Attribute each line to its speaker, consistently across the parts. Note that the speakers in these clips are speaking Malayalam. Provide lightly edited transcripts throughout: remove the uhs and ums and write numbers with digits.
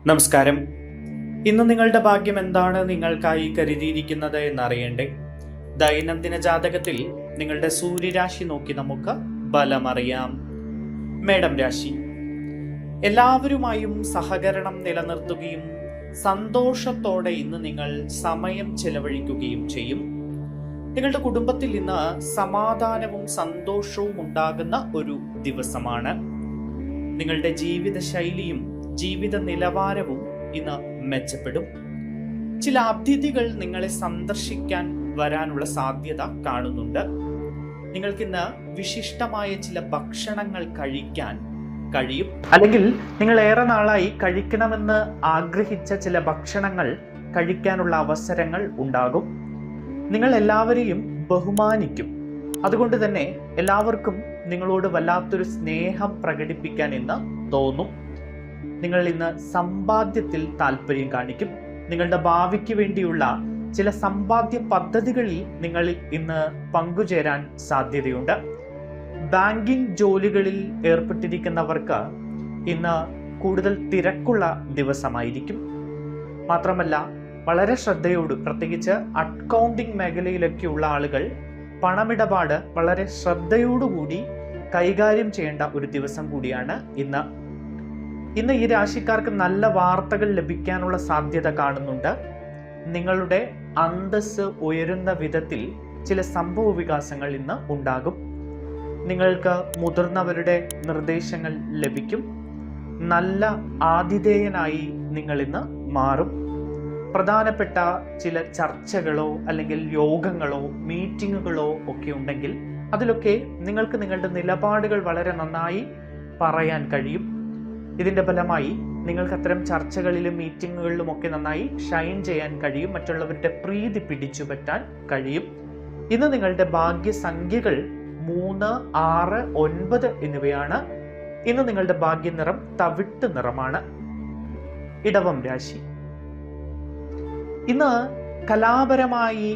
Speaker 1: നമസ്കാരം. ഇന്ന് നിങ്ങളുടെ ഭാഗ്യം എന്താണ് നിങ്ങൾക്കായി കരുതിയിരിക്കുന്നത് എന്നറിയണ്ടേ? ദൈനംദിന ജാതകത്തിൽ നിങ്ങളുടെ സൂര്യരാശി നോക്കി നമുക്ക് ബലമറിയാം. മേടം രാശി. എല്ലാവരുമായും സഹകരണം നിലനിർത്തുകയും സന്തോഷത്തോടെ ഇന്ന് നിങ്ങൾ സമയം ചെലവഴിക്കുകയും ചെയ്യും. നിങ്ങളുടെ കുടുംബത്തിൽ ഇന്ന് സമാധാനവും സന്തോഷവും ഉണ്ടാകുന്ന ഒരു ദിവസമാണ്. നിങ്ങളുടെ ജീവിത ശൈലിയും ജീവിത നിലവാരവും ഇന്ന് മെച്ചപ്പെടും. ചില അതിഥികൾ നിങ്ങളെ സന്ദർശിക്കാൻ വരാനുള്ള സാധ്യത കാണുന്നുണ്ട്. നിങ്ങൾക്കിന്ന് വിശിഷ്ടമായ ചില ഭക്ഷണങ്ങൾ കഴിക്കാൻ കഴിയും. അല്ലെങ്കിൽ നിങ്ങൾ ഏറെ നാളായി കഴിക്കണമെന്ന് ആഗ്രഹിച്ച ചില ഭക്ഷണങ്ങൾ കഴിക്കാനുള്ള അവസരങ്ങൾ ഉണ്ടാകും. നിങ്ങൾ എല്ലാവരെയും ബഹുമാനിക്കും. അതുകൊണ്ട് തന്നെ എല്ലാവർക്കും നിങ്ങളോട് വല്ലാത്തൊരു സ്നേഹം പ്രകടിപ്പിക്കാൻ ഇന്ന് തോന്നും. നിങ്ങൾ ഇന്ന് സമ്പാദ്യത്തിൽ താല്പര്യം കാണിക്കും. നിങ്ങളുടെ ഭാവിക്ക് വേണ്ടിയുള്ള ചില സമ്പാദ്യ പദ്ധതികളിൽ നിങ്ങൾ ഇന്ന് പങ്കുചേരാൻ സാധ്യതയുണ്ട്. ബാങ്കിംഗ് ജോലികളിൽ ഏർപ്പെട്ടിരിക്കുന്നവർക്ക് ഇന്ന് കൂടുതൽ തിരക്കുള്ള ദിവസമായിരിക്കും. മാത്രമല്ല, വളരെ ശ്രദ്ധയോട്, പ്രത്യേകിച്ച് അക്കൗണ്ടിംഗ് മേഖലയിലൊക്കെയുള്ള ആളുകൾ പണമിടപാട് വളരെ ശ്രദ്ധയോടുകൂടി കൈകാര്യം ചെയ്യേണ്ട ഒരു ദിവസം കൂടിയാണ് ഇന്ന്. ഈ രാശിക്കാർക്ക് നല്ല വാർത്തകൾ ലഭിക്കാനുള്ള സാധ്യത കാണുന്നുണ്ട്. നിങ്ങളുടെ അന്തസ്സ് ഉയരുന്ന വിധത്തിൽ ചില സംഭവ വികാസങ്ങൾ ഇന്ന് ഉണ്ടാകും. നിങ്ങൾക്ക് മുതിർന്നവരുടെ നിർദ്ദേശങ്ങൾ ലഭിക്കും. നല്ല ആതിഥേയനായി നിങ്ങൾ ഇന്ന് മാറും. പ്രധാനപ്പെട്ട ചില ചർച്ചകളോ അല്ലെങ്കിൽ യോഗങ്ങളോ മീറ്റിങ്ങുകളോ ഒക്കെ ഉണ്ടെങ്കിൽ അതിലൊക്കെ നിങ്ങൾക്ക് നിങ്ങളുടെ നിലപാടുകൾ വളരെ നന്നായി പറയാൻ കഴിയും. ഇതിന്റെ ഫലമായി നിങ്ങൾക്ക് അത്തരം ചർച്ചകളിലും മീറ്റിങ്ങുകളിലും ഒക്കെ നന്നായി ഷൈൻ ചെയ്യാൻ കഴിയും. മറ്റുള്ളവരുടെ പ്രീതി പിടിച്ചു പറ്റാൻ കഴിയും. ഇന്ന് നിങ്ങളുടെ ഭാഗ്യസംഖ്യകൾ 3, 6, 9 എന്നിവയാണ്. ഇന്ന് നിങ്ങളുടെ ഭാഗ്യനിറം തവിട്ട് നിറമാണ്. ഇടവം രാശി. ഇന്ന് കലാപരമായി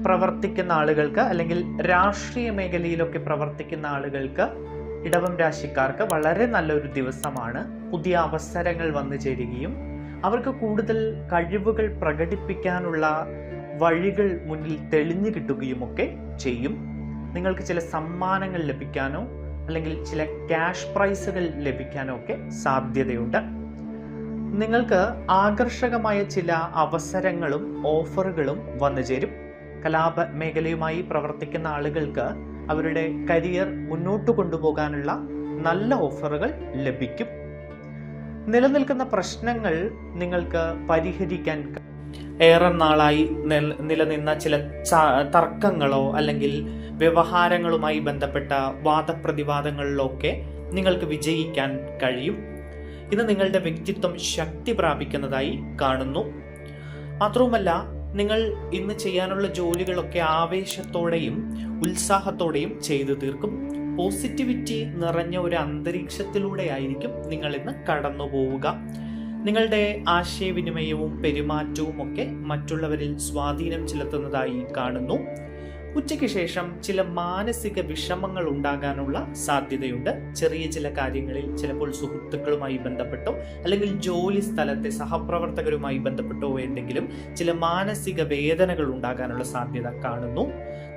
Speaker 1: പ്രവർത്തിക്കുന്ന ആളുകൾക്ക് അല്ലെങ്കിൽ രാഷ്ട്രീയ മേഖലയിലൊക്കെ പ്രവർത്തിക്കുന്ന ആളുകൾക്ക്, ഇടവം രാശിക്കാർക്ക് വളരെ നല്ലൊരു ദിവസമാണ്. പുതിയ അവസരങ്ങൾ വന്നു ചേരുകയും അവർക്ക് കൂടുതൽ കഴിവുകൾ പ്രകടിപ്പിക്കാനുള്ള വഴികൾ മുന്നിൽ തെളിഞ്ഞു കിട്ടുകയും ഒക്കെ ചെയ്യും. നിങ്ങൾക്ക് ചില സമ്മാനങ്ങൾ ലഭിക്കാനോ അല്ലെങ്കിൽ ചില ക്യാഷ് പ്രൈസുകൾ ലഭിക്കാനോ ഒക്കെ സാധ്യതയുണ്ട്. നിങ്ങൾക്ക് ആകർഷകമായ ചില അവസരങ്ങളും ഓഫറുകളും വന്നു ചേരും. കലാപ മേഖലയുമായി പ്രവർത്തിക്കുന്ന ആളുകൾക്ക് അവരുടെ കരിയർ മുന്നോട്ട് കൊണ്ടുപോകാനുള്ള നല്ല ഓഫറുകൾ ലഭിക്കും. നിലനിൽക്കുന്ന പ്രശ്നങ്ങൾ നിങ്ങൾക്ക് പരിഹരിക്കാൻ ഏറെ നാളായി നിലനിന്ന ചില തർക്കങ്ങളോ അല്ലെങ്കിൽ വ്യവഹാരങ്ങളുമായി ബന്ധപ്പെട്ട വാദപ്രതിവാദങ്ങളിലോ ഒക്കെ നിങ്ങൾക്ക് വിജയിക്കാൻ കഴിയും. ഇന്ന് നിങ്ങളുടെ വ്യക്തിത്വം ശക്തി പ്രാപിക്കുന്നതായി കാണുന്നു. മാത്രവുമല്ല, നിങ്ങൾ ഇന്ന് ചെയ്യാനുള്ള ജോലികളൊക്കെ ആവേശത്തോടെയും ഉത്സാഹത്തോടെയും ചെയ്തു തീർക്കും. പോസിറ്റിവിറ്റി നിറഞ്ഞ ഒരു അന്തരീക്ഷത്തിലൂടെ ആയിരിക്കും നിങ്ങൾ ഇന്ന് കടന്നു പോവുക. നിങ്ങളുടെ ആശയവിനിമയവും പെരുമാറ്റവും ഒക്കെ മറ്റുള്ളവരിൽ സ്വാധീനം ചെലുത്തുന്നതായി കാണുന്നു. ഉച്ചയ്ക്ക് ശേഷം ചില മാനസിക വിഷമങ്ങൾ ഉണ്ടാകാനുള്ള സാധ്യതയുണ്ട്. ചെറിയ ചില കാര്യങ്ങളിൽ ചിലപ്പോൾ സുഹൃത്തുക്കളുമായി ബന്ധപ്പെട്ടോ അല്ലെങ്കിൽ ജോലി സ്ഥലത്തെ സഹപ്രവർത്തകരുമായി ബന്ധപ്പെട്ടോ എന്തെങ്കിലും ചില മാനസിക വേദനകൾ ഉണ്ടാകാനുള്ള സാധ്യത കാണുന്നു.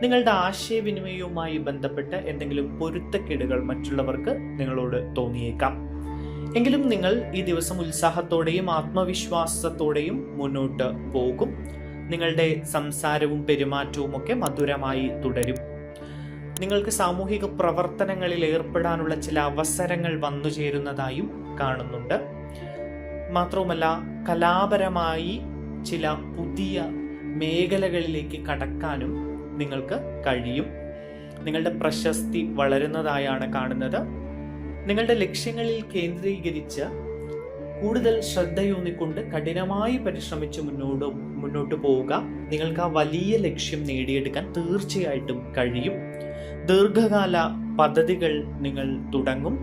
Speaker 1: നിങ്ങളുടെ ആശയവിനിമയവുമായി ബന്ധപ്പെട്ട് എന്തെങ്കിലും പൊരുത്തക്കേടുകൾ മറ്റുള്ളവർക്ക് നിങ്ങളോട് തോന്നിയേക്കാം. എങ്കിലും നിങ്ങൾ ഈ ദിവസം ഉത്സാഹത്തോടെയും ആത്മവിശ്വാസത്തോടെയും മുന്നോട്ട് പോകും. നിങ്ങളുടെ സംസാരവും പെരുമാറ്റവും ഒക്കെ മധുരമായി തുടരും. നിങ്ങൾക്ക് സാമൂഹിക പ്രവർത്തനങ്ങളിൽ ഏർപ്പെടാനുള്ള ചില അവസരങ്ങൾ വന്നു ചേരുന്നതായും കാണുന്നുണ്ട്. മാത്രവുമല്ല, കലാപരമായി ചില പുതിയ മേഖലകളിലേക്ക് കടക്കാനും നിങ്ങൾക്ക് കഴിയും. നിങ്ങളുടെ പ്രശസ്തി വളരുന്നതായാണ് കാണുന്നത്. നിങ്ങളുടെ ലക്ഷ്യങ്ങളിൽ കേന്ദ്രീകരിച്ച് കൂടുതൽ ശ്രദ്ധയൂന്നിക്കൊണ്ട് കഠിനമായി പരിശ്രമിച്ച് മുന്നോട്ട് പോവുക. നിങ്ങൾക്ക് ആ വലിയ ലക്ഷ്യം നേടിയെടുക്കാൻ തീർച്ചയായിട്ടും കഴിയും. ദീർഘകാല പദ്ധതികൾ നിങ്ങൾ തുടങ്ങും.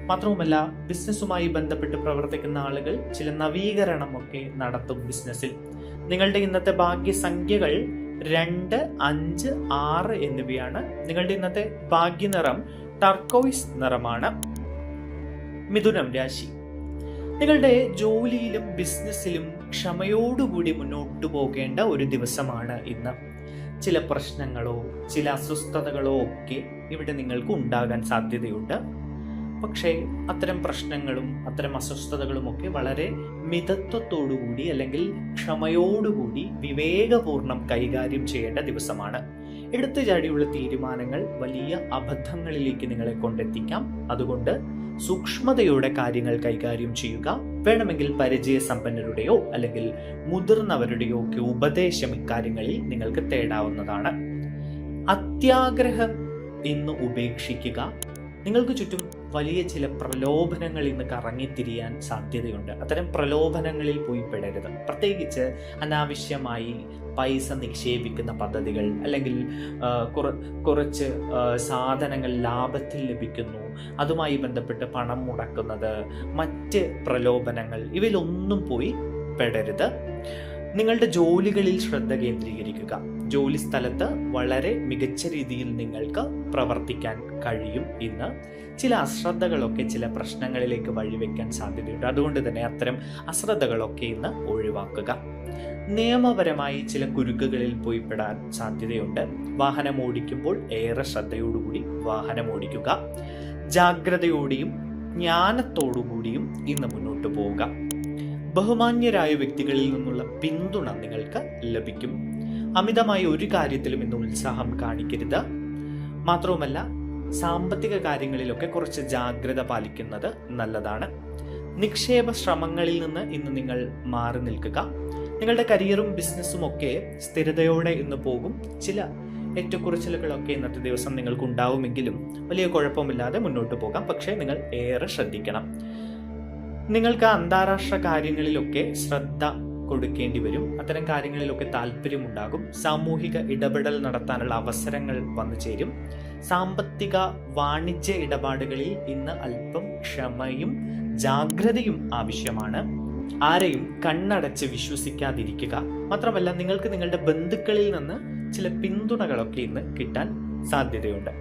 Speaker 1: മാത്രവുമല്ല, ബിസിനസ്സുമായി ബന്ധപ്പെട്ട് പ്രവർത്തിക്കുന്ന ആളുകൾ ചില നവീകരണമൊക്കെ നടത്തും ബിസിനസ്സിൽ. നിങ്ങളുടെ ഇന്നത്തെ ഭാഗ്യസംഖ്യകൾ 2, 5, 6 എന്നിവയാണ്. നിങ്ങളുടെ ഇന്നത്തെ ഭാഗ്യനിറം ടർക്കോയിസ് നിറമാണ്. മിഥുനം രാശി. നിങ്ങളുടെ ജോലിയിലും ബിസിനസ്സിലും ക്ഷമയോടുകൂടി മുന്നോട്ടു പോകേണ്ട ഒരു ദിവസമാണ് ഇന്ന്. ചില പ്രശ്നങ്ങളോ ചില അസ്വസ്ഥതകളോ ഒക്കെ ഇവിടെ നിങ്ങൾക്ക് ഉണ്ടാകാൻ സാധ്യതയുണ്ട്. പക്ഷേ അത്തരം പ്രശ്നങ്ങളും അത്തരം അസ്വസ്ഥതകളും ഒക്കെ വളരെ മിതത്വത്തോടുകൂടി അല്ലെങ്കിൽ ക്ഷമയോടുകൂടി വിവേകപൂർണം കൈകാര്യം ചെയ്യേണ്ട ദിവസമാണ്. എടുത്തു ചാടിയുള്ള തീരുമാനങ്ങൾ വലിയ അബദ്ധങ്ങളിലേക്ക് നിങ്ങളെ കൊണ്ടെത്തിക്കാം. അതുകൊണ്ട് സൂക്ഷ്മതയോടെ കാര്യങ്ങൾ കൈകാര്യം ചെയ്യുക. വേണമെങ്കിൽ പരിചയസമ്പന്നരുടെയോ അല്ലെങ്കിൽ മുതിർന്നവരുടെയോ ഒക്കെ ഉപദേശം ഇക്കാര്യങ്ങളിൽ നിങ്ങൾക്ക് തേടാവുന്നതാണ്. അത്യാഗ്രഹം ഇന്ന് ഉപേക്ഷിക്കുക. നിങ്ങൾക്ക് ചുറ്റും വലിയ ചില പ്രലോഭനങ്ങൾ ഇന്ന് കറങ്ങിത്തിരിയാൻ സാധ്യതയുണ്ട്. അത്തരം പ്രലോഭനങ്ങളിൽ പോയി പെടരുത്. പ്രത്യേകിച്ച് അനാവശ്യമായി പൈസ നിക്ഷേപിക്കുന്ന പദ്ധതികൾ, അല്ലെങ്കിൽ കുറച്ച് സാധനങ്ങൾ ലാഭത്തിൽ ലഭിക്കുന്നു, അതുമായി ബന്ധപ്പെട്ട് പണം മുടക്കുന്നത്, മറ്റ് പ്രലോഭനങ്ങൾ, ഇവയിലൊന്നും പോയി പെടരുത്. നിങ്ങളുടെ ജോലികളിൽ ശ്രദ്ധ കേന്ദ്രീകരിക്കുക. ജോലി സ്ഥലത്ത് വളരെ മികച്ച രീതിയിൽ നിങ്ങൾക്ക് പ്രവർത്തിക്കാൻ കഴിയും. ഇന്ന് ചില അശ്രദ്ധകളൊക്കെ ചില പ്രശ്നങ്ങളിലേക്ക് വഴിവെക്കാൻ സാധ്യതയുണ്ട്. അതുകൊണ്ട് തന്നെ അത്തരം അശ്രദ്ധകളൊക്കെ ഇന്ന് ഒഴിവാക്കുക. നിയമപരമായി ചില കുരുക്കുകളിൽ പോയി പെടാൻ സാധ്യതയുണ്ട്. വാഹനം ഓടിക്കുമ്പോൾ ഏറെ ശ്രദ്ധയോടുകൂടി വാഹനം ഓടിക്കുക. ജാഗ്രതയോടെയും ജ്ഞാനത്തോടുകൂടിയും ഇന്ന് മുന്നോട്ട് പോവുക. ബഹുമാന്യരായ വ്യക്തികളിൽ നിന്നുള്ള പിന്തുണ നിങ്ങൾക്ക് ലഭിക്കും. അമിതമായ ഒരു കാര്യത്തിലും ഇന്ന് ഉത്സാഹം കാണിക്കരുത്. മാത്രവുമല്ല, സാമ്പത്തിക കാര്യങ്ങളിലൊക്കെ കുറച്ച് ജാഗ്രത പാലിക്കുന്നത് നല്ലതാണ്. നിക്ഷേപ ശ്രമങ്ങളിൽ നിന്ന് ഇന്ന് നിങ്ങൾ മാറി നിൽക്കുക. നിങ്ങളുടെ കരിയറും ബിസിനസ്സും ഒക്കെ സ്ഥിരതയോടെ ഇന്ന് പോകും. ചില ഏറ്റക്കുറച്ചിലുകളൊക്കെ ഇന്നത്തെ ദിവസം നിങ്ങൾക്ക് ഉണ്ടാവുമെങ്കിലും വലിയ കുഴപ്പമില്ലാതെ മുന്നോട്ട് പോകാം. പക്ഷേ നിങ്ങൾ ഏറെ ശ്രദ്ധിക്കണം. നിങ്ങൾക്ക് അന്താരാഷ്ട്ര കാര്യങ്ങളിലൊക്കെ ശ്രദ്ധ കൊടുക്കേണ്ടി വരും. അത്തരം കാര്യങ്ങളിലൊക്കെ താല്പര്യമുണ്ടാകും. സാമൂഹിക ഇടപെടൽ നടത്താനുള്ള അവസരങ്ങൾ വന്നു ചേരും. സാമ്പത്തിക വാണിജ്യ ഇടപാടുകളിൽ ഇന്ന് അല്പം ക്ഷമയും ജാഗ്രതയും ആവശ്യമാണ്. ആരെയും കണ്ണടച്ച് വിശ്വസിക്കാതിരിക്കുക. മാത്രമല്ല, നിങ്ങൾക്ക് നിങ്ങളുടെ ബന്ധുക്കളിൽ നിന്ന് ചില പിന്തുണകളൊക്കെ ഇന്ന് കിട്ടാൻ സാധ്യതയുണ്ട്.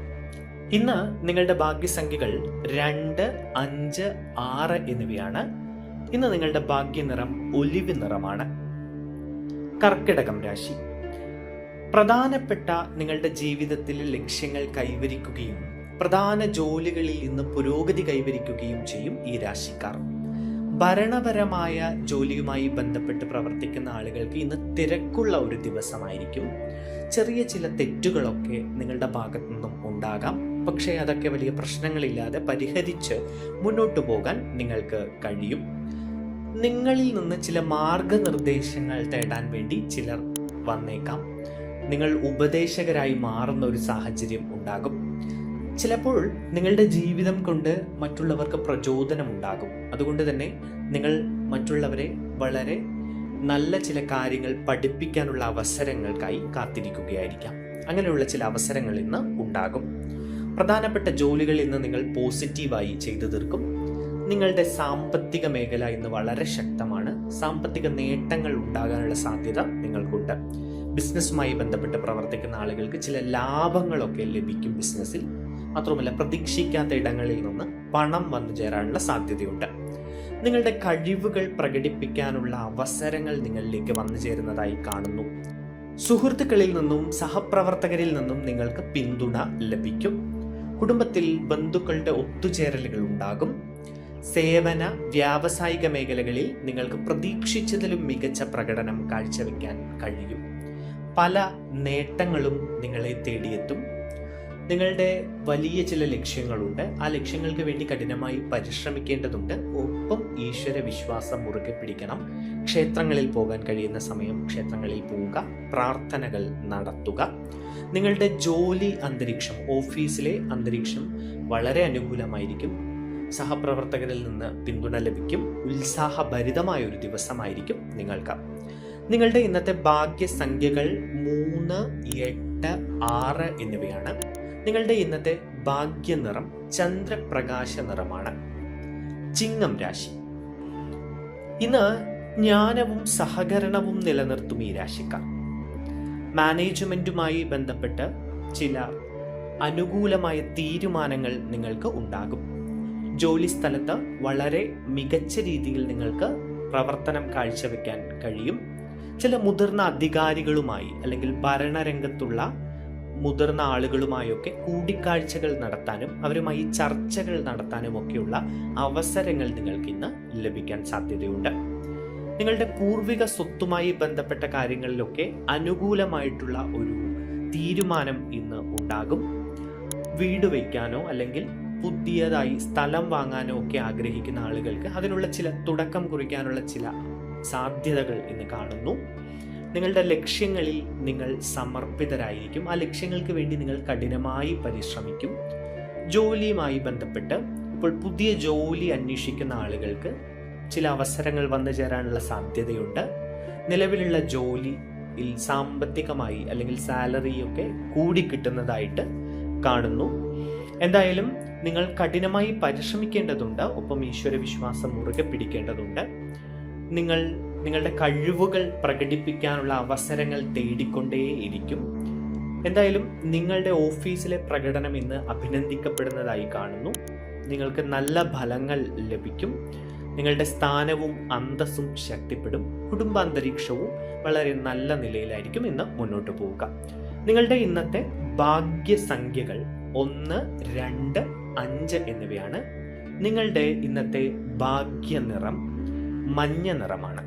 Speaker 1: ഇന്ന് നിങ്ങളുടെ ഭാഗ്യസംഖ്യകൾ 2, 5, 6 എന്നിവയാണ്. ഇന്ന് നിങ്ങളുടെ ഭാഗ്യനിറം ഒലിവ് നിറമാണ്. കർക്കിടകം രാശി. പ്രധാനപ്പെട്ട നിങ്ങളുടെ ജീവിതത്തിലെ ലക്ഷ്യങ്ങൾ കൈവരിക്കുകയും പ്രധാന ജോലികളിൽ ഇന്ന് പുരോഗതി കൈവരിക്കുകയും ചെയ്യും ഈ രാശിക്കാർ. ഭരണപരമായ ജോലിയുമായി ബന്ധപ്പെട്ട് പ്രവർത്തിക്കുന്ന ആളുകൾക്ക് ഇന്ന് തിരക്കുള്ള ഒരു ദിവസമായിരിക്കും. ചെറിയ ചില തെറ്റുകളൊക്കെ നിങ്ങളുടെ ഭാഗത്തു നിന്നും ഉണ്ടാകാം. പക്ഷേ അതൊക്കെ വലിയ പ്രശ്നങ്ങളില്ലാതെ പരിഹരിച്ച് മുന്നോട്ട് പോകാൻ നിങ്ങൾക്ക് കഴിയും. നിങ്ങളിൽ നിന്ന് ചില മാർഗനിർദ്ദേശങ്ങൾ തേടാൻ വേണ്ടി ചിലർ വന്നേക്കാം. നിങ്ങൾ ഉപദേശകരായി മാറുന്ന ഒരു സാഹചര്യം ഉണ്ടാകും. ചിലപ്പോൾ നിങ്ങളുടെ ജീവിതം കൊണ്ട് മറ്റുള്ളവർക്ക് പ്രചോദനം ഉണ്ടാകും. അതുകൊണ്ട് തന്നെ നിങ്ങൾ മറ്റുള്ളവരെ വളരെ നല്ല ചില കാര്യങ്ങൾ പഠിപ്പിക്കാനുള്ള അവസരങ്ങൾക്കായി കാത്തിരിക്കുകയായിരിക്കാം. അങ്ങനെയുള്ള ചില അവസരങ്ങൾ ഇന്ന് ഉണ്ടാകും. പ്രധാനപ്പെട്ട ജോലികൾ ഇന്ന് നിങ്ങൾ പോസിറ്റീവായി ചെയ്തു തീർക്കും. നിങ്ങളുടെ സാമ്പത്തിക മേഖല ഇന്ന് വളരെ ശക്തമാണ്. സാമ്പത്തിക നേട്ടങ്ങൾ ഉണ്ടാകാനുള്ള സാധ്യത നിങ്ങൾക്കുണ്ട്. ബിസിനസ്സുമായി ബന്ധപ്പെട്ട് പ്രവർത്തിക്കുന്ന ആളുകൾക്ക് ചില ലാഭങ്ങളൊക്കെ ലഭിക്കും ബിസിനസ്സിൽ. മാത്രമല്ല, പ്രതീക്ഷിക്കാത്ത ഇടങ്ങളിൽ നിന്ന് പണം വന്നു ചേരാനുള്ള സാധ്യതയുണ്ട്. നിങ്ങളുടെ കഴിവുകൾ പ്രകടിപ്പിക്കാനുള്ള അവസരങ്ങൾ നിങ്ങളിലേക്ക് വന്നു ചേരുന്നതായി കാണുന്നു. സുഹൃത്തുക്കളിൽ നിന്നും സഹപ്രവർത്തകരിൽ നിന്നും നിങ്ങൾക്ക് പിന്തുണ ലഭിക്കും. കുടുംബത്തിൽ ബന്ധുക്കളുടെ ഒത്തുചേരലുകൾ ഉണ്ടാകും. സേവന വ്യാവസായിക മേഖലകളിൽ നിങ്ങൾക്ക് പ്രതീക്ഷിച്ചതിലും മികച്ച പ്രകടനം കാഴ്ചവെക്കാൻ കഴിയും. പല നേട്ടങ്ങളും നിങ്ങളെ തേടിയെത്തും. നിങ്ങളുടെ വലിയ ചില ലക്ഷ്യങ്ങളുണ്ട്. ആ ലക്ഷ്യങ്ങൾക്ക് വേണ്ടി കഠിനമായി പരിശ്രമിക്കേണ്ടതുണ്ട്. ഒപ്പം ഈശ്വര വിശ്വാസം മുറുകെ പിടിക്കണം. ക്ഷേത്രങ്ങളിൽ പോകാൻ കഴിയുന്ന സമയം ക്ഷേത്രങ്ങളിൽ പോവുക, പ്രാർത്ഥനകൾ നടത്തുക. നിങ്ങളുടെ ജോലി അന്തരീക്ഷം, ഓഫീസിലെ അന്തരീക്ഷം വളരെ അനുകൂലമായിരിക്കും. സഹപ്രവർത്തകരിൽ നിന്ന് പിന്തുണ ലഭിക്കും. ഉത്സാഹഭരിതമായ ഒരു ദിവസമായിരിക്കും നിങ്ങൾക്ക്. നിങ്ങളുടെ ഇന്നത്തെ ഭാഗ്യസംഖ്യകൾ 3, 8, 6 എന്നിവയാണ്. നിങ്ങളുടെ ഇന്നത്തെ ഭാഗ്യനിറം ചന്ദ്രപ്രകാശ നിറമാണ്. ചിങ്ങം രാശി. ഇന്ന് ജ്ഞാനവും സഹകരണവും നിലനിർത്തും ഈ രാശിക്കാർ. മാനേജ്മെന്റുമായി ബന്ധപ്പെട്ട് ചില അനുകൂലമായ തീരുമാനങ്ങൾ നിങ്ങൾക്ക് ഉണ്ടാകും. ജോലി സ്ഥലത്ത് വളരെ മികച്ച രീതിയിൽ നിങ്ങൾക്ക് പ്രവർത്തനം കാഴ്ചവെക്കാൻ കഴിയും. ചില മുതിർന്ന അധികാരികളുമായി അല്ലെങ്കിൽ ഭരണരംഗത്തുള്ള മുതിർന്ന ആളുകളുമായൊക്കെ കൂടിക്കാഴ്ചകൾ നടത്താനും അവരുമായി ചർച്ചകൾ നടത്താനും ഒക്കെയുള്ള അവസരങ്ങൾ നിങ്ങൾക്ക് ഇന്ന് ലഭിക്കാൻ സാധ്യതയുണ്ട്. നിങ്ങളുടെ പൂർവിക സ്വത്തുമായി ബന്ധപ്പെട്ട കാര്യങ്ങളിലൊക്കെ അനുകൂലമായിട്ടുള്ള ഒരു തീരുമാനം ഇന്ന് ഉണ്ടാകും. വീട് വയ്ക്കാനോ അല്ലെങ്കിൽ പുതിയതായി സ്ഥലം വാങ്ങാനോ ഒക്കെ ആഗ്രഹിക്കുന്ന ആളുകൾക്ക് അതിനുള്ള ചില തുടക്കം കുറിക്കാനുള്ള ചില സാധ്യതകൾ ഇന്ന് കാണുന്നു. നിങ്ങളുടെ ലക്ഷ്യങ്ങളിൽ നിങ്ങൾ സമർപ്പിതരായിരിക്കും. ആ ലക്ഷ്യങ്ങൾക്ക് വേണ്ടി നിങ്ങൾ കഠിനമായി പരിശ്രമിക്കും. ജോലിയുമായി ബന്ധപ്പെട്ട് ഇപ്പോൾ പുതിയ ജോലി അന്വേഷിക്കുന്ന ആളുകൾക്ക് ചില അവസരങ്ങൾ വന്നു ചേരാനുള്ള സാധ്യതയുണ്ട്. നിലവിലുള്ള ജോലിയിൽ സാമ്പത്തികമായി അല്ലെങ്കിൽ സാലറിയൊക്കെ കൂടി കിട്ടുന്നതായിട്ട് കാണുന്നു. എന്തായാലും നിങ്ങൾ കഠിനമായി പരിശ്രമിക്കേണ്ടതുണ്ട്. ഒപ്പം ഈശ്വര വിശ്വാസം മുറുകെ പിടിക്കേണ്ടതുണ്ട്. നിങ്ങളുടെ കഴിവുകൾ പ്രകടിപ്പിക്കാനുള്ള അവസരങ്ങൾ തേടിക്കൊണ്ടേയിരിക്കും. എന്തായാലും നിങ്ങളുടെ ഓഫീസിലെ പ്രകടനം ഇന്ന് അഭിനന്ദിക്കപ്പെടുന്നതായി കാണുന്നു. നിങ്ങൾക്ക് നല്ല ഫലങ്ങൾ ലഭിക്കും. നിങ്ങളുടെ സ്ഥാനവും അന്തസ്സും ശക്തിപ്പെടും. കുടുംബാന്തരീക്ഷവും വളരെ നല്ല നിലയിലായിരിക്കും ഇന്ന് മുന്നോട്ട് പോവുക. നിങ്ങളുടെ ഇന്നത്തെ ഭാഗ്യസംഖ്യകൾ 1, 2, 5 എന്നിവയാണ്. നിങ്ങളുടെ ഇന്നത്തെ ഭാഗ്യനിറം മഞ്ഞ നിറമാണ്.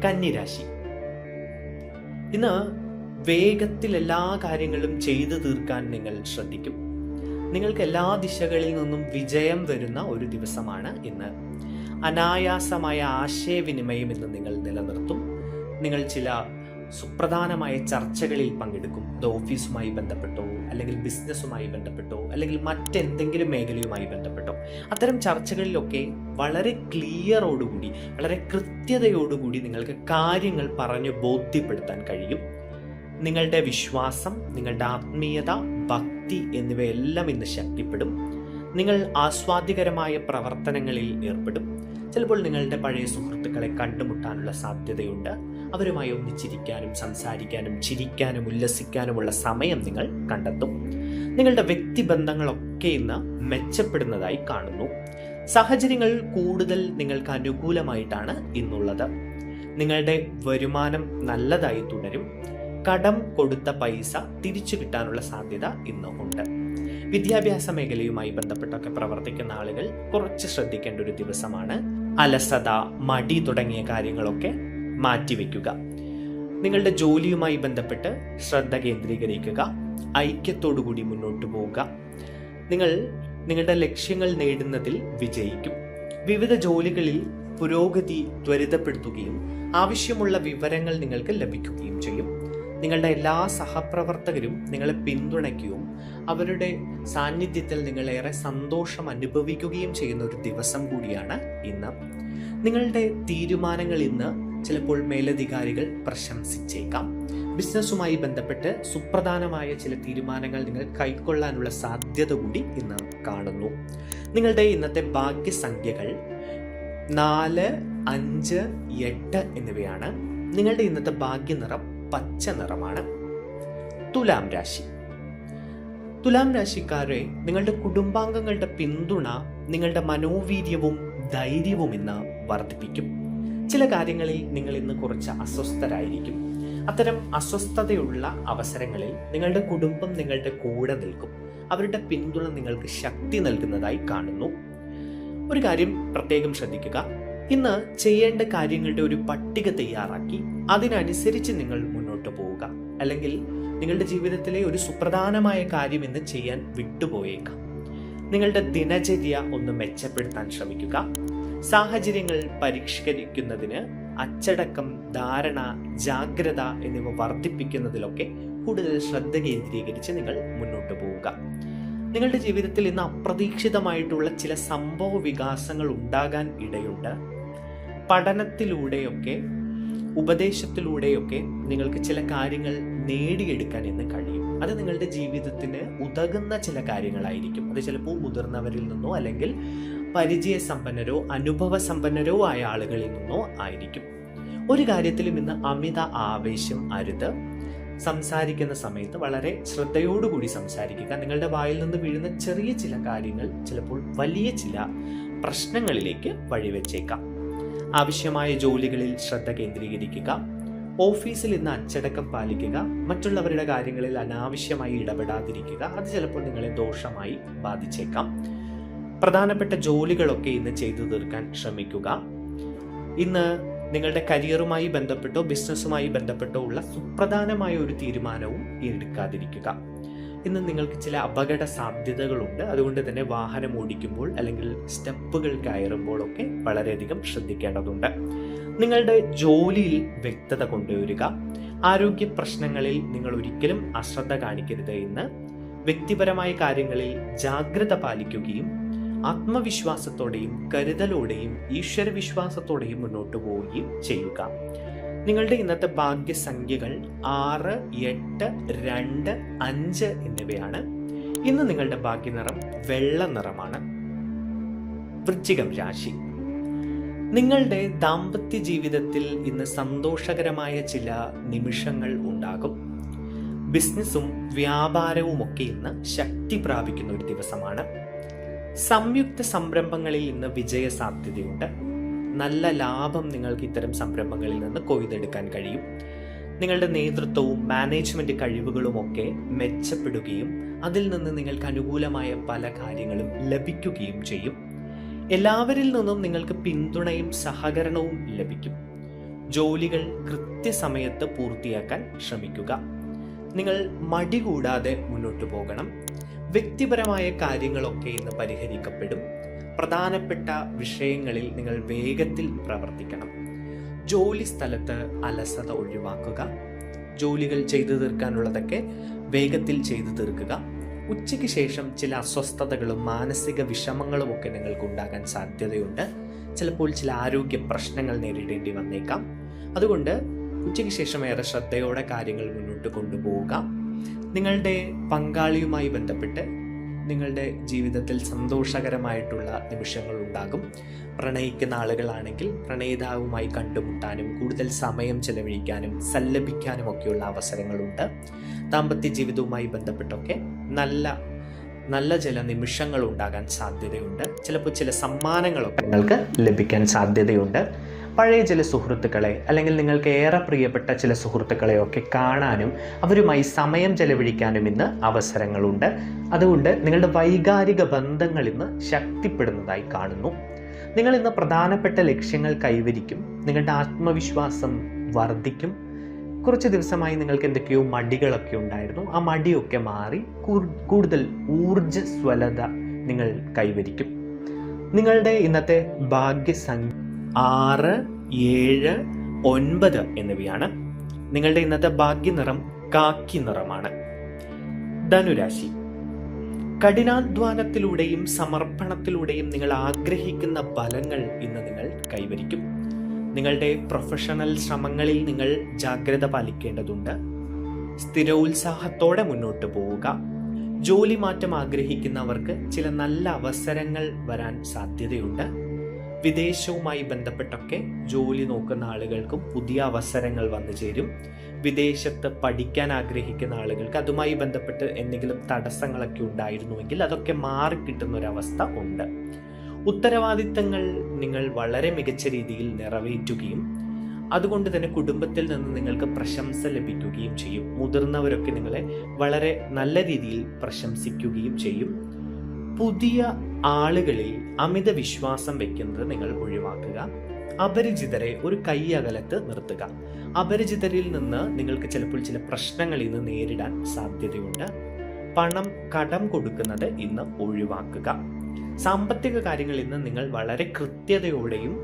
Speaker 1: കന്നിരാശി. ഇന്ന് വേഗത്തിൽ എല്ലാ കാര്യങ്ങളും ചെയ്തു തീർക്കാൻ നിങ്ങൾ ശ്രദ്ധിക്കും. നിങ്ങൾക്ക് എല്ലാ ദിശകളിൽ നിന്നും വിജയം വരുന്ന ഒരു ദിവസമാണ് ഇന്ന്. അനായാസമായ ആശയവിനിമയം ഇന്ന് നിങ്ങൾ നിലനിർത്തും. നിങ്ങൾ ചില സുപ്രധാനമായ ചർച്ചകളിൽ പങ്കെടുക്കും. അത് ഓഫീസുമായി ബന്ധപ്പെട്ടോ അല്ലെങ്കിൽ ബിസിനസ്സുമായി ബന്ധപ്പെട്ടോ അല്ലെങ്കിൽ മറ്റെന്തെങ്കിലും മേഖലയുമായി ബന്ധപ്പെട്ടോ അത്തരം ചർച്ചകളിലൊക്കെ വളരെ ക്ലിയറോടുകൂടി വളരെ കൃത്യതയോടുകൂടി നിങ്ങൾക്ക് കാര്യങ്ങൾ പറഞ്ഞു ബോധ്യപ്പെടുത്താൻ കഴിയും. നിങ്ങളുടെ വിശ്വാസം, നിങ്ങളുടെ ആത്മീയത, ഭക്തി എന്നിവയെല്ലാം ഇന്ന് ശക്തിപ്പെടും. നിങ്ങൾ ആസ്വാദ്യകരമായ പ്രവർത്തനങ്ങളിൽ ഏർപ്പെടും. ചിലപ്പോൾ നിങ്ങളുടെ പഴയ സുഹൃത്തുക്കളെ കണ്ടുമുട്ടാനുള്ള സാധ്യതയുണ്ട്. അവരുമായി ഒന്നിച്ചിരിക്കാനും സംസാരിക്കാനും ചിരിക്കാനും ഉല്ലസിക്കാനുമുള്ള സമയം നിങ്ങൾ കണ്ടെത്തും. നിങ്ങളുടെ വ്യക്തിബന്ധങ്ങളൊക്കെ ഇന്ന് മെച്ചപ്പെടുന്നതായി കാണുന്നു. സാഹചര്യങ്ങൾ കൂടുതൽ നിങ്ങൾക്ക് അനുകൂലമായിട്ടാണ് ഇന്നുള്ളത്. നിങ്ങളുടെ വരുമാനം നല്ലതായി തുടരും. കടം കൊടുത്ത പൈസ തിരിച്ചു കിട്ടാനുള്ള സാധ്യത ഇന്ന് ഉണ്ട്. വിദ്യാഭ്യാസ മേഖലയുമായി ബന്ധപ്പെട്ടൊക്കെ പ്രവർത്തിക്കുന്ന ആളുകൾ കുറച്ച് ശ്രദ്ധിക്കേണ്ട ഒരു ദിവസമാണ്. അലസത, മടി തുടങ്ങിയ കാര്യങ്ങളൊക്കെ മാറ്റിവെക്കുക. നിങ്ങളുടെ ജോലിയുമായി ബന്ധപ്പെട്ട് ശ്രദ്ധ കേന്ദ്രീകരിക്കുക. ഐക്യത്തോടുകൂടി മുന്നോട്ട് പോവുക. നിങ്ങളുടെ ലക്ഷ്യങ്ങൾ നേടുന്നതിൽ വിജയിക്കും. വിവിധ ജോലികളിൽ പുരോഗതി ത്വരിതപ്പെടുത്തുകയും ആവശ്യമുള്ള വിവരങ്ങൾ നിങ്ങൾക്ക് ലഭിക്കുകയും ചെയ്യും. നിങ്ങളുടെ എല്ലാ സഹപ്രവർത്തകരും നിങ്ങളെ പിന്തുണയ്ക്കുകയും അവരുടെ സാന്നിധ്യത്തിൽ നിങ്ങളേറെ സന്തോഷം അനുഭവിക്കുകയും ചെയ്യുന്ന ഒരു ദിവസം കൂടിയാണ് ഇന്ന്. നിങ്ങളുടെ തീരുമാനങ്ങൾ ഇന്ന് ചിലപ്പോൾ മേലധികാരികൾ പ്രശംസിച്ചേക്കാം. ബിസിനസ്സുമായി ബന്ധപ്പെട്ട് സുപ്രധാനമായ ചില തീരുമാനങ്ങൾ നിങ്ങൾ കൈക്കൊള്ളാനുള്ള സാധ്യത കൂടി ഇന്ന് കാണുന്നു. നിങ്ങളുടെ ഇന്നത്തെ ഭാഗ്യസംഖ്യകൾ 4, 5, 8 എന്നിവയാണ്. നിങ്ങളുടെ ഇന്നത്തെ ഭാഗ്യനിറം പച്ച നിറമാണ്. തുലാം രാശി. തുലാം രാശിക്കാരെ, നിങ്ങളുടെ കുടുംബാംഗങ്ങളുടെ പിന്തുണ നിങ്ങളുടെ മനോവീര്യവും ധൈര്യവും ഇന്ന് വർദ്ധിപ്പിക്കും. ചില കാര്യങ്ങളിൽ നിങ്ങൾ ഇന്ന് കുറച്ച് അസ്വസ്ഥരായിരിക്കും. അത്തരം അസ്വസ്ഥതയുള്ള അവസരങ്ങളിൽ നിങ്ങളുടെ കുടുംബം നിങ്ങളുടെ കൂടെ നിൽക്കും. അവരുടെ പിന്തുണ നിങ്ങൾക്ക് ശക്തി നൽകുന്നതായി കാണുന്നു. ഒരു കാര്യം പ്രത്യേകം ശ്രദ്ധിക്കുക. ഇന്ന് ചെയ്യേണ്ട കാര്യങ്ങളുടെ ഒരു പട്ടിക തയ്യാറാക്കി അതിനനുസരിച്ച് നിങ്ങൾ മുന്നോട്ട് പോവുക. അല്ലെങ്കിൽ നിങ്ങളുടെ ജീവിതത്തിലെ ഒരു സുപ്രധാനമായ കാര്യം ഇന്ന് ചെയ്യാൻ വിട്ടുപോയേക്കാം. നിങ്ങളുടെ ദിനചര്യ ഒന്ന് മെച്ചപ്പെടുത്താൻ ശ്രമിക്കുക. സാഹചര്യങ്ങൾ പരിഷ്കരിക്കുന്നതിന് അച്ചടക്കം, ധാരണ, ജാഗ്രത എന്നിവ വർദ്ധിപ്പിക്കുന്നതിലൊക്കെ കൂടുതൽ ശ്രദ്ധ കേന്ദ്രീകരിച്ച് നിങ്ങൾ മുന്നോട്ട് പോവുക. നിങ്ങളുടെ ജീവിതത്തിൽ ഇന്ന് അപ്രതീക്ഷിതമായിട്ടുള്ള ചില സംഭവ വികാസങ്ങൾ ഉണ്ടാകാൻ ഇടയുണ്ട്. പഠനത്തിലൂടെയൊക്കെ ഉപദേശത്തിലൂടെയൊക്കെ നിങ്ങൾക്ക് ചില കാര്യങ്ങൾ നേടിയെടുക്കാൻ ഇന്ന് കഴിയും. അത് നിങ്ങളുടെ ജീവിതത്തിന് ഉതകുന്ന ചില കാര്യങ്ങളായിരിക്കും. അത് ചിലപ്പോൾ മുതിർന്നവരിൽ നിന്നോ അല്ലെങ്കിൽ പരിചയസമ്പന്നരോ അനുഭവസമ്പന്നരോ ആയ ആളുകളിൽ നിന്നോ ആയിരിക്കും. ഒരു കാര്യത്തിലും ഇന്ന് അമിത ആവേശം അരുത്. സംസാരിക്കുന്ന സമയത്ത് വളരെ ശ്രദ്ധയോടുകൂടി സംസാരിക്കുക. നിങ്ങളുടെ വായിൽ നിന്ന് വീഴുന്ന ചെറിയ ചില കാര്യങ്ങൾ ചിലപ്പോൾ വലിയ ചില പ്രശ്നങ്ങളിലേക്ക് വഴിവെച്ചേക്കാം. ആവശ്യമായ ജോലികളിൽ ശ്രദ്ധ കേന്ദ്രീകരിക്കുക. ഓഫീസിൽ ഇന്ന് അച്ചടക്കം പാലിക്കുക. മറ്റുള്ളവരുടെ കാര്യങ്ങളിൽ അനാവശ്യമായി ഇടപെടാതിരിക്കുക. അത് ചിലപ്പോൾ നിങ്ങളെ ദോഷമായി ബാധിച്ചേക്കാം. പ്രധാനപ്പെട്ട ജോലികളൊക്കെ ഇന്ന് ചെയ്തു തീർക്കാൻ ശ്രമിക്കുക. ഇന്ന് നിങ്ങളുടെ കരിയറുമായി ബന്ധപ്പെട്ടോ ബിസിനസ്സുമായി ബന്ധപ്പെട്ടോ ഉള്ള സുപ്രധാനമായ ഒരു തീരുമാനവും എടുക്കാതിരിക്കുക. ഇന്ന് നിങ്ങൾക്ക് ചില അപകട സാധ്യതകളുണ്ട്. അതുകൊണ്ട് തന്നെ വാഹനം ഓടിക്കുമ്പോൾ അല്ലെങ്കിൽ സ്റ്റെപ്പുകൾ കയറുമ്പോഴൊക്കെ വളരെയധികം ശ്രദ്ധിക്കേണ്ടതുണ്ട്. നിങ്ങളുടെ ജോലിയിൽ വ്യക്തത കൊണ്ടുവരിക. ആരോഗ്യ പ്രശ്നങ്ങളിൽ നിങ്ങൾ ഒരിക്കലും അശ്രദ്ധ കാണിക്കരുത്. ഇന്ന് വ്യക്തിപരമായ കാര്യങ്ങളിൽ ജാഗ്രത പാലിക്കുകയും ആത്മവിശ്വാസത്തോടെയും കരുതലോടെയും ഈശ്വരവിശ്വാസത്തോടെയും മുന്നോട്ട് പോവുകയും ചെയ്യുക. നിങ്ങളുടെ ഇന്നത്തെ ഭാഗ്യസംഖ്യകൾ 6, 8, 2, 5 എന്നിവയാണ്. ഇന്ന് നിങ്ങളുടെ ഭാഗ്യനിറം വെള്ള നിറമാണ്. വൃശ്ചികം രാശി. നിങ്ങളുടെ ദാമ്പത്യ ജീവിതത്തിൽ ഇന്ന് സന്തോഷകരമായ ചില നിമിഷങ്ങൾ ഉണ്ടാകും. ബിസിനസ്സും വ്യാപാരവും ഒക്കെ ഇന്ന് ശക്തി പ്രാപിക്കുന്ന ഒരു ദിവസമാണ്. സംയുക്ത സംരംഭങ്ങളിൽ ഇന്ന് വിജയ സാധ്യതയുണ്ട്. നല്ല ലാഭം നിങ്ങൾക്ക് ഇത്തരം സംരംഭങ്ങളിൽ നിന്ന് കൊയ്തെടുക്കാൻ കഴിയും. നിങ്ങളുടെ നേതൃത്വവും മാനേജ്മെന്റ് കഴിവുകളും ഒക്കെ മെച്ചപ്പെടുകയും അതിൽ നിന്ന് നിങ്ങൾക്ക് അനുകൂലമായ പല കാര്യങ്ങളും ലഭിക്കുകയും ചെയ്യും. എല്ലാവരിൽ നിന്നും നിങ്ങൾക്ക് പിന്തുണയും സഹകരണവും ലഭിക്കും. ജോലികൾ കൃത്യസമയത്ത് പൂർത്തിയാക്കാൻ ശ്രമിക്കുക. നിങ്ങൾ മടി കൂടാതെ മുന്നോട്ട് പോകണം. വ്യക്തിപരമായ കാര്യങ്ങളൊക്കെ ഇന്ന് പരിഹരിക്കപ്പെടും. പ്രധാനപ്പെട്ട വിഷയങ്ങളിൽ നിങ്ങൾ വേഗത്തിൽ പ്രവർത്തിക്കണം. ജോലി സ്ഥലത്ത് അലസത ഒഴിവാക്കുക. ജോലികൾ ചെയ്തു തീർക്കാനുള്ളതൊക്കെ വേഗത്തിൽ ചെയ്തു തീർക്കുക. ഉച്ചയ്ക്ക് ശേഷം ചില അസ്വസ്ഥതകളും മാനസിക വിഷമങ്ങളും ഒക്കെ നിങ്ങൾക്ക് ഉണ്ടാകാൻ സാധ്യതയുണ്ട്. ചിലപ്പോൾ ചില ആരോഗ്യ പ്രശ്നങ്ങൾ നേരിടേണ്ടി വന്നേക്കാം. അതുകൊണ്ട് ഉച്ചയ്ക്ക് ശേഷം ഏറെ ശ്രദ്ധയോടെ കാര്യങ്ങൾ മുന്നോട്ട് കൊണ്ടുപോവുക. നിങ്ങളുടെ പങ്കാളിയുമായി ബന്ധപ്പെട്ട് നിങ്ങളുടെ ജീവിതത്തിൽ സന്തോഷകരമായിട്ടുള്ള നിമിഷങ്ങൾ ഉണ്ടാകും. പ്രണയിക്കുന്ന ആളുകളാണെങ്കിൽ പ്രണയിതാവുമായി കണ്ടുമുട്ടാനും കൂടുതൽ സമയം ചെലവഴിക്കാനും സല്ലപിക്കാനും ഒക്കെയുള്ള അവസരങ്ങളുണ്ട്. ദാമ്പത്യ ജീവിതവുമായി ബന്ധപ്പെട്ടൊക്കെ നല്ല ചില നിമിഷങ്ങൾ ഉണ്ടാകാൻ സാധ്യതയുണ്ട്. ചിലപ്പോൾ ചില സമ്മാനങ്ങളൊക്കെ നിങ്ങൾക്ക് ലഭിക്കാൻ സാധ്യതയുണ്ട്. പഴയ ചില സുഹൃത്തുക്കളെ അല്ലെങ്കിൽ നിങ്ങൾക്ക് ഏറെ പ്രിയപ്പെട്ട ചില സുഹൃത്തുക്കളെയൊക്കെ കാണാനും അവരുമായി സമയം ചെലവഴിക്കാനും ഇന്ന് അവസരങ്ങളുണ്ട്. അതുകൊണ്ട് നിങ്ങളുടെ വൈകാരിക ബന്ധങ്ങൾ ഇന്ന് ശക്തിപ്പെടുന്നതായി കാണുന്നു. നിങ്ങൾ ഇന്ന് പ്രധാനപ്പെട്ട ലക്ഷ്യങ്ങൾ കൈവരിക്കും. നിങ്ങളുടെ ആത്മവിശ്വാസം വർദ്ധിക്കും. കുറച്ച് ദിവസമായി നിങ്ങൾക്ക് എന്തൊക്കെയോ മടികളൊക്കെ ഉണ്ടായിരുന്നു. ആ മടിയൊക്കെ മാറി കൂടുതൽ ഊർജ്ജസ്വലത നിങ്ങൾ കൈവരിക്കും. നിങ്ങളുടെ ഇന്നത്തെ ഭാഗ്യസംഖ്യ 6, 7, 9 എന്നിവയാണ്. നിങ്ങളുടെ ഇന്നത്തെ ഭാഗ്യനിറം കാക്കി നിറമാണ്. ധനുരാശി. കഠിനാധ്വാനത്തിലൂടെയും സമർപ്പണത്തിലൂടെയും നിങ്ങൾ ആഗ്രഹിക്കുന്ന ഫലങ്ങൾ ഇന്ന് നിങ്ങൾ കൈവരിക്കും. നിങ്ങളുടെ പ്രൊഫഷണൽ ശ്രമങ്ങളിൽ നിങ്ങൾ ജാഗ്രത പാലിക്കേണ്ടതുണ്ട്. സ്ഥിരോത്സാഹത്തോടെ മുന്നോട്ട് പോവുക. ജോലി മാറ്റം ആഗ്രഹിക്കുന്നവർക്ക് ചില നല്ല അവസരങ്ങൾ വരാൻ സാധ്യതയുണ്ട്. വിദേശവുമായി ബന്ധപ്പെട്ടൊക്കെ ജോലി നോക്കുന്ന ആളുകൾക്കും പുതിയ അവസരങ്ങൾ വന്നു ചേരും. വിദേശത്ത് പഠിക്കാൻ ആഗ്രഹിക്കുന്ന ആളുകൾക്ക് അതുമായി ബന്ധപ്പെട്ട് എന്തെങ്കിലും തടസ്സങ്ങളൊക്കെ ഉണ്ടായിരുന്നുവെങ്കിൽ അതൊക്കെ മാറിക്കിട്ടുന്ന ഒരവസ്ഥ ഉണ്ട്. ഉത്തരവാദിത്തങ്ങൾ നിങ്ങൾ വളരെ മികച്ച രീതിയിൽ നിറവേറ്റുകയും അതുകൊണ്ട് തന്നെ കുടുംബത്തിൽ നിന്ന് നിങ്ങൾക്ക് പ്രശംസ ലഭിക്കുകയും ചെയ്യും. മുതിർന്നവരൊക്കെ നിങ്ങളെ വളരെ നല്ല രീതിയിൽ പ്രശംസിക്കുകയും ചെയ്യും. പുതിയ ആളുകളിൽ അമിത വിശ്വാസം വെക്കുന്നത് നിങ്ങൾ ഒഴിവാക്കുക. അപരിചിതരെ ഒരു കൈ അകലത്ത് നിർത്തുക. അപരിചിതരിൽ നിന്ന് നിങ്ങൾക്ക് ചിലപ്പോൾ ചില പ്രശ്നങ്ങൾ ഇന്ന് നേരിടാൻ സാധ്യതയുണ്ട്. പണം കടം കൊടുക്കുന്നത് ഇന്ന് ഒഴിവാക്കുക. സാമ്പത്തിക കാര്യങ്ങൾ ഇന്ന് നിങ്ങൾ വളരെ കൃത്യതയോടെയും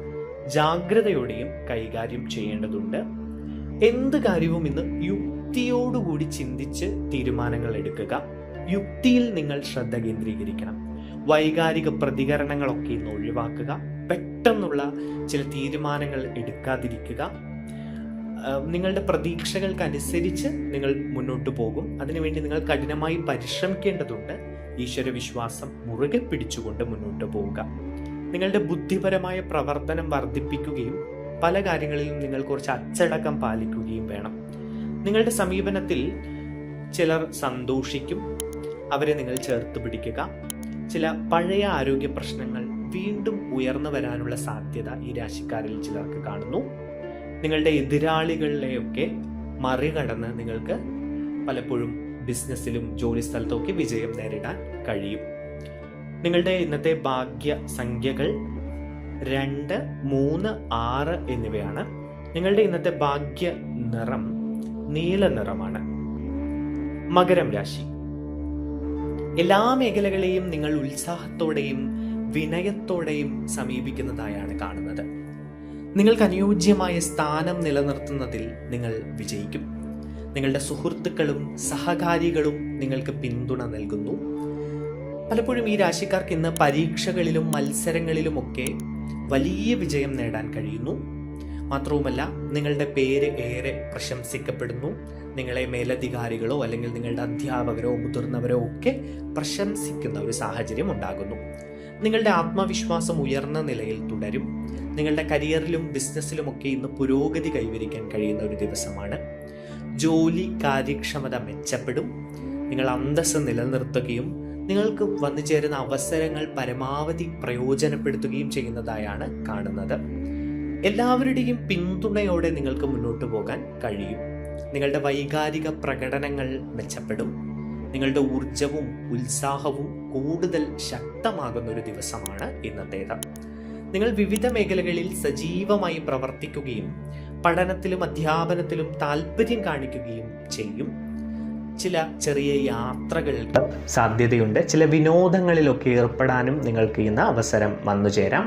Speaker 1: ജാഗ്രതയോടെയും കൈകാര്യം ചെയ്യേണ്ടതുണ്ട്. എന്ത് കാര്യവും ഇന്ന് യുക്തിയോടുകൂടി ചിന്തിച്ച് തീരുമാനങ്ങൾ എടുക്കുക. യുക്തിയിൽ നിങ്ങൾ ശ്രദ്ധ കേന്ദ്രീകരിക്കണം. വൈകാരിക പ്രതികരണങ്ങളൊക്കെ ഇന്ന് ഒഴിവാക്കുക. പെട്ടെന്നുള്ള ചില തീരുമാനങ്ങൾ എടുക്കാതിരിക്കുക. നിങ്ങളുടെ പ്രതീക്ഷകൾക്കനുസരിച്ച് നിങ്ങൾ മുന്നോട്ട് പോകും. അതിനുവേണ്ടി നിങ്ങൾ കഠിനമായി പരിശ്രമിക്കേണ്ടതുണ്ട്. ഈശ്വരവിശ്വാസം മുറുകെ പിടിച്ചുകൊണ്ട് മുന്നോട്ട് പോവുക. നിങ്ങളുടെ ബുദ്ധിപരമായ പ്രവർത്തനം വർദ്ധിപ്പിക്കുകയും പല കാര്യങ്ങളിലും നിങ്ങൾ കുറച്ച് അച്ചടക്കം പാലിക്കുകയും വേണം. നിങ്ങളുടെ സമീപനത്തിൽ ചിലർ സന്തോഷിക്കും, അവരെ നിങ്ങൾ ചേർത്ത് പിടിക്കുക. ചില പഴയ ആരോഗ്യ പ്രശ്നങ്ങൾ വീണ്ടും ഉയർന്നു വരാനുള്ള സാധ്യത ഈ രാശിക്കാരിൽ ചിലർക്ക് കാണുന്നു. നിങ്ങളുടെ എതിരാളികളിലെയൊക്കെ മറികടന്ന് നിങ്ങൾക്ക് പലപ്പോഴും ബിസിനസ്സിലും ജോലി സ്ഥലത്തൊക്കെ വിജയം നേരിടാൻ കഴിയും. നിങ്ങളുടെ ഇന്നത്തെ ഭാഗ്യ സംഖ്യകൾ 2, 3, 6 എന്നിവയാണ്. നിങ്ങളുടെ ഇന്നത്തെ ഭാഗ്യ നിറം നീല നിറമാണ്. മകരം രാശി. എല്ലാ മേഖലകളെയും നിങ്ങൾ ഉത്സാഹത്തോടെയും വിനയത്തോടെയും സമീപിക്കുന്നതായാണ് കാണുന്നത്. നിങ്ങൾക്ക് അനുയോജ്യമായ സ്ഥാനം നിലനിർത്തുന്നതിൽ നിങ്ങൾ വിജയിക്കും. നിങ്ങളുടെ സുഹൃത്തുക്കളും സഹകാരികളും നിങ്ങൾക്ക് പിന്തുണ നൽകുന്നു. പലപ്പോഴും ഈ രാശിക്കാർക്ക് ഇന്ന് പരീക്ഷകളിലും മത്സരങ്ങളിലുമൊക്കെ വലിയ വിജയം നേടാൻ കഴിയുന്നു. മാത്രവുമല്ല, നിങ്ങളുടെ പേര് ഏറെ പ്രശംസിക്കപ്പെടുന്നു. നിങ്ങളെ മേലധികാരികളോ അല്ലെങ്കിൽ നിങ്ങളുടെ അധ്യാപകരോ മുതിർന്നവരോ ഒക്കെ പ്രശംസിക്കുന്ന ഒരു സാഹചര്യം ഉണ്ടാകുന്നു. നിങ്ങളുടെ ആത്മവിശ്വാസം ഉയർന്ന നിലയിൽ തുടരും. നിങ്ങളുടെ കരിയറിലും ബിസിനസ്സിലുമൊക്കെ ഇന്ന് പുരോഗതി കൈവരിക്കാൻ കഴിയുന്ന ഒരു ദിവസമാണ്. ജോലി കാര്യക്ഷമത മെച്ചപ്പെടും. നിങ്ങൾ അന്തസ്സ് നിലനിർത്തുകയും നിങ്ങൾക്ക് വന്നു ചേരുന്ന അവസരങ്ങൾ പരമാവധി പ്രയോജനപ്പെടുത്തുകയും ചെയ്യുന്നതായാണ് കാണുന്നത്. എല്ലാവരുടെയും പിന്തുണയോടെ നിങ്ങൾക്ക് മുന്നോട്ട് പോകാൻ കഴിയും. നിങ്ങളുടെ വൈകാരിക പ്രകടനങ്ങൾ മെച്ചപ്പെടും. നിങ്ങളുടെ ഊർജവും ഉത്സാഹവും കൂടുതൽ ശക്തമാകുന്ന ഒരു ദിവസമാണ് ഇന്നത്തേത്. നിങ്ങൾ വിവിധ മേഖലകളിൽ സജീവമായി പ്രവർത്തിക്കുകയും പഠനത്തിലും അധ്യാപനത്തിലും താല്പര്യം കാണിക്കുകയും ചെയ്യും. ചില ചെറിയ യാത്രകൾക്ക് സാധ്യതയുണ്ട്. ചില വിനോദങ്ങളിലൊക്കെ ഏർപ്പെടാനും നിങ്ങൾക്ക് ഇന്ന് അവസരം വന്നു ചേരാം.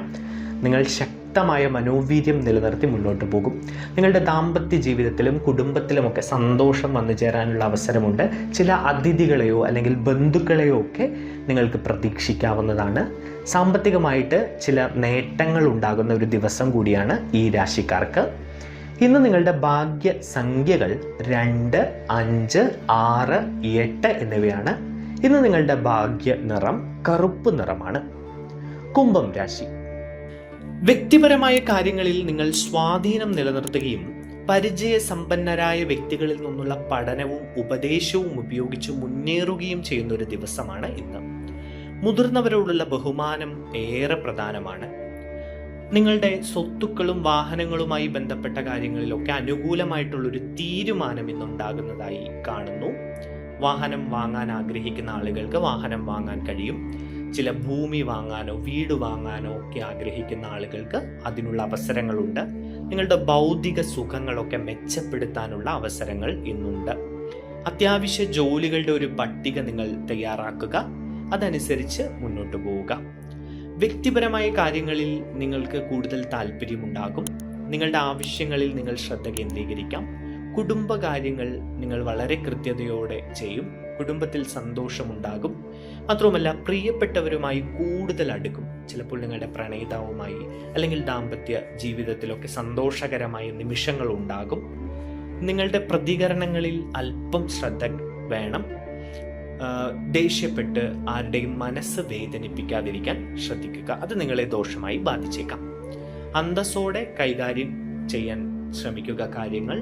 Speaker 1: നിങ്ങൾ ശക്തമായ മനോവീര്യം നിലനിർത്തി മുന്നോട്ട് പോകും. നിങ്ങളുടെ ദാമ്പത്യ ജീവിതത്തിലും കുടുംബത്തിലുമൊക്കെ സന്തോഷം വന്നു ചേരാനുള്ള അവസരമുണ്ട്. ചില അതിഥികളെയോ അല്ലെങ്കിൽ ബന്ധുക്കളെയോ ഒക്കെ നിങ്ങൾക്ക് പ്രതീക്ഷിക്കാവുന്നതാണ്. സാമ്പത്തികമായിട്ട് ചില നേട്ടങ്ങൾ ഉണ്ടാകുന്ന ഒരു ദിവസം കൂടിയാണ് ഈ രാശിക്കാർക്ക്. ഇന്ന് നിങ്ങളുടെ ഭാഗ്യ സംഖ്യകൾ 2, 5, 6, 8 എന്നിവയാണ്. ഇന്ന് നിങ്ങളുടെ ഭാഗ്യ നിറം കറുപ്പ് നിറമാണ്. കുംഭം രാശി. വ്യക്തിപരമായ കാര്യങ്ങളിൽ നിങ്ങൾ സ്വാധീനം നിലനിർത്തുകയും പരിചയസമ്പന്നരായ വ്യക്തികളിൽ നിന്നുള്ള പഠനവും ഉപദേശവും ഉപയോഗിച്ച് മുന്നേറുകയും ചെയ്യുന്ന ഒരു ദിവസമാണ് ഇന്ന്. മുതിർന്നവരോടുള്ള ബഹുമാനം ഏറെ പ്രധാനമാണ്. നിങ്ങളുടെ സ്വത്തുക്കളും വാഹനങ്ങളുമായി ബന്ധപ്പെട്ട കാര്യങ്ങളിലൊക്കെ അനുകൂലമായിട്ടുള്ളൊരു തീരുമാനം ഇന്നുണ്ടാകുന്നതായി കാണുന്നു. വാഹനം വാങ്ങാൻ ആഗ്രഹിക്കുന്ന ആളുകൾക്ക് വാഹനം വാങ്ങാൻ കഴിയും. ചില ഭൂമി വാങ്ങാനോ വീട് വാങ്ങാനോ ഒക്കെ ആഗ്രഹിക്കുന്ന ആളുകൾക്ക് അതിനുള്ള അവസരങ്ങളുണ്ട്. നിങ്ങളുടെ ഭൗതിക സുഖങ്ങളൊക്കെ മെച്ചപ്പെടുത്താനുള്ള അവസരങ്ങൾ ഇന്നുണ്ട്. അത്യാവശ്യ ജോലികളുടെ ഒരു പട്ടിക നിങ്ങൾ തയ്യാറാക്കുക. അതനുസരിച്ച് മുന്നോട്ട് പോവുക. വ്യക്തിപരമായ കാര്യങ്ങളിൽ നിങ്ങൾക്ക് കൂടുതൽ താല്പര്യമുണ്ടാകും. നിങ്ങളുടെ ആവശ്യങ്ങളിൽ നിങ്ങൾ ശ്രദ്ധ കേന്ദ്രീകരിക്കാം. കുടുംബകാര്യങ്ങൾ നിങ്ങൾ വളരെ കൃത്യതയോടെ ചെയ്യും. കുടുംബത്തിൽ സന്തോഷമുണ്ടാകും. മാത്രവുമല്ല, പ്രിയപ്പെട്ടവരുമായി കൂടുതൽ അടുക്കും. ചിലപ്പോൾ നിങ്ങളുടെ പ്രണയിതാവുമായി അല്ലെങ്കിൽ ദാമ്പത്യ ജീവിതത്തിലൊക്കെ സന്തോഷകരമായ നിമിഷങ്ങൾ ഉണ്ടാകും. നിങ്ങളുടെ പ്രതികരണങ്ങളിൽ അല്പം ശ്രദ്ധ വേണം. ദേഷ്യപ്പെട്ട് ആരുടെയും മനസ്സ് വേദനിപ്പിക്കാതിരിക്കാൻ ശ്രദ്ധിക്കുക. അത് നിങ്ങളെ ദോഷമായി ബാധിച്ചേക്കാം. അന്തസ്സോടെ കൈകാര്യം ചെയ്യാൻ ശ്രമിക്കുക കാര്യങ്ങൾ.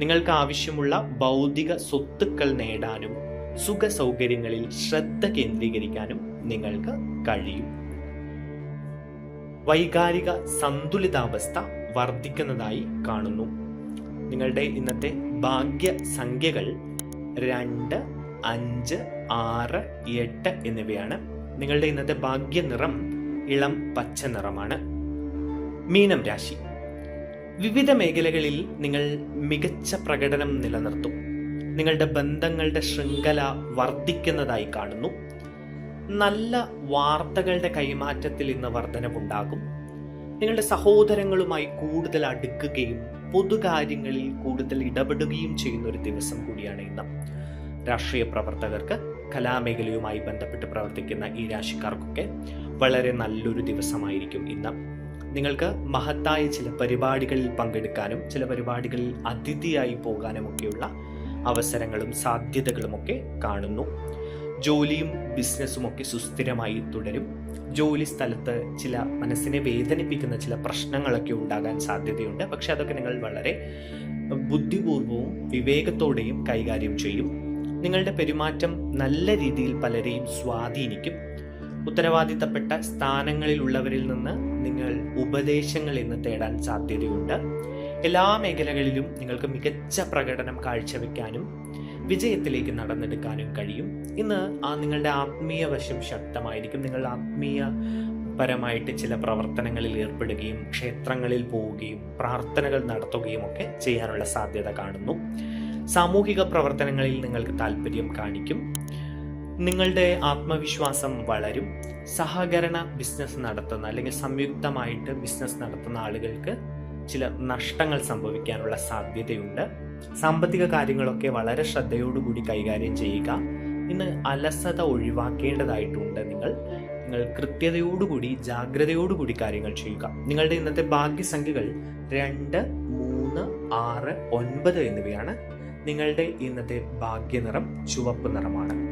Speaker 1: നിങ്ങൾക്ക് ആവശ്യമുള്ള ഭൗതിക സ്വത്തുക്കൾ നേടാനും സുഖ സൗകര്യങ്ങളിൽ ശ്രദ്ധ കേന്ദ്രീകരിക്കാനും നിങ്ങൾക്ക് കഴിയും. വൈകാരിക സന്തുലിതാവസ്ഥ വർദ്ധിക്കുന്നതായി കാണുന്നു. നിങ്ങളുടെ ഇന്നത്തെ ഭാഗ്യ സംഖ്യകൾ 2, 5, 6, 8 എന്നിവയാണ്. നിങ്ങളുടെ ഇന്നത്തെ ഭാഗ്യ നിറം ഇളം പച്ച നിറമാണ്. മീനം രാശി. വിവിധ മേഖലകളിൽ നിങ്ങൾ മികച്ച പ്രകടനം നിലനിർത്തും. നിങ്ങളുടെ ബന്ധങ്ങളുടെ ശൃംഖല വർദ്ധിക്കുന്നതായി കാണുന്നു. നല്ല വാർത്തകളുടെ കൈമാറ്റത്തിൽ ഇന്ന് വർധനവുണ്ടാകും. നിങ്ങളുടെ സഹോദരങ്ങളുമായി കൂടുതൽ അടുക്കുകയും പൊതുകാര്യങ്ങളിൽ കൂടുതൽ ഇടപെടുകയും ചെയ്യുന്ന ഒരു ദിവസം കൂടിയാണ് ഇന്ന്. രാഷ്ട്രീയ പ്രവർത്തകർക്ക്, കലാമേഖലയുമായി ബന്ധപ്പെട്ട് പ്രവർത്തിക്കുന്ന ഈ രാശിക്കാർക്കൊക്കെ വളരെ നല്ലൊരു ദിവസമായിരിക്കും ഇന്ന്. നിങ്ങൾക്ക് മഹത്തായ ചില പരിപാടികളിൽ പങ്കെടുക്കാനും ചില പരിപാടികളിൽ അതിഥിയായി പോകാനുമൊക്കെയുള്ള അവസരങ്ങളും സാധ്യതകളുമൊക്കെ കാണുന്നു. ജോലിയും ബിസിനസ്സും ഒക്കെ സുസ്ഥിരമായി തുടരും. ജോലി സ്ഥലത്ത് ചില മനസ്സിനെ വേദനിപ്പിക്കുന്ന ചില പ്രശ്നങ്ങളൊക്കെ ഉണ്ടാകാൻ സാധ്യതയുണ്ട്. പക്ഷെ അതൊക്കെ നിങ്ങൾ വളരെ ബുദ്ധിപൂർവവും വിവേകത്തോടെയും കൈകാര്യം ചെയ്യും. നിങ്ങളുടെ പെരുമാറ്റം നല്ല രീതിയിൽ പലരെയും സ്വാധീനിക്കും. ഉത്തരവാദിത്തപ്പെട്ട സ്ഥാനങ്ങളിലുള്ളവരിൽ നിന്ന് നിങ്ങൾ ഉപദേശങ്ങൾ ഇന്ന് തേടാൻ സാധ്യതയുണ്ട്. എല്ലാ മേഖലകളിലും നിങ്ങൾക്ക് മികച്ച പ്രകടനം കാഴ്ചവെക്കാനും വിജയത്തിലേക്ക് നടന്നെടുക്കാനും കഴിയും. ഇന്ന് നിങ്ങളുടെ ആത്മീയ വശം ശക്തമായിരിക്കും. നിങ്ങൾ ആത്മീയപരമായിട്ട് ചില പ്രവർത്തനങ്ങളിൽ ഏർപ്പെടുകയും ക്ഷേത്രങ്ങളിൽ പോവുകയും പ്രാർത്ഥനകൾ നടത്തുകയും ഒക്കെ ചെയ്യാനുള്ള സാധ്യത കാണുന്നു. സാമൂഹിക പ്രവർത്തനങ്ങളിൽ നിങ്ങൾക്ക് താല്പര്യം കാണിക്കും. നിങ്ങളുടെ ആത്മവിശ്വാസം വളരും. സഹകരണ ബിസിനസ് നടത്തുന്ന അല്ലെങ്കിൽ സംയുക്തമായിട്ട് ബിസിനസ് നടത്തുന്ന ആളുകൾക്ക് ചില നഷ്ടങ്ങൾ സംഭവിക്കാനുള്ള സാധ്യതയുണ്ട്. സാമ്പത്തിക കാര്യങ്ങളൊക്കെ വളരെ ശ്രദ്ധയോടുകൂടി കൈകാര്യം ചെയ്യുക. ഇന്ന് അലസത ഒഴിവാക്കേണ്ടതായിട്ടുണ്ട്. നിങ്ങൾ കൃത്യതയോടുകൂടി ജാഗ്രതയോടുകൂടി കാര്യങ്ങൾ ചെയ്യുക. നിങ്ങളുടെ ഇന്നത്തെ ഭാഗ്യസംഖ്യകൾ 2, 3, 6, 9 എന്നിവയാണ്. നിങ്ങളുടെ ഇന്നത്തെ ഭാഗ്യനിറം ചുവപ്പ് നിറമാണ്.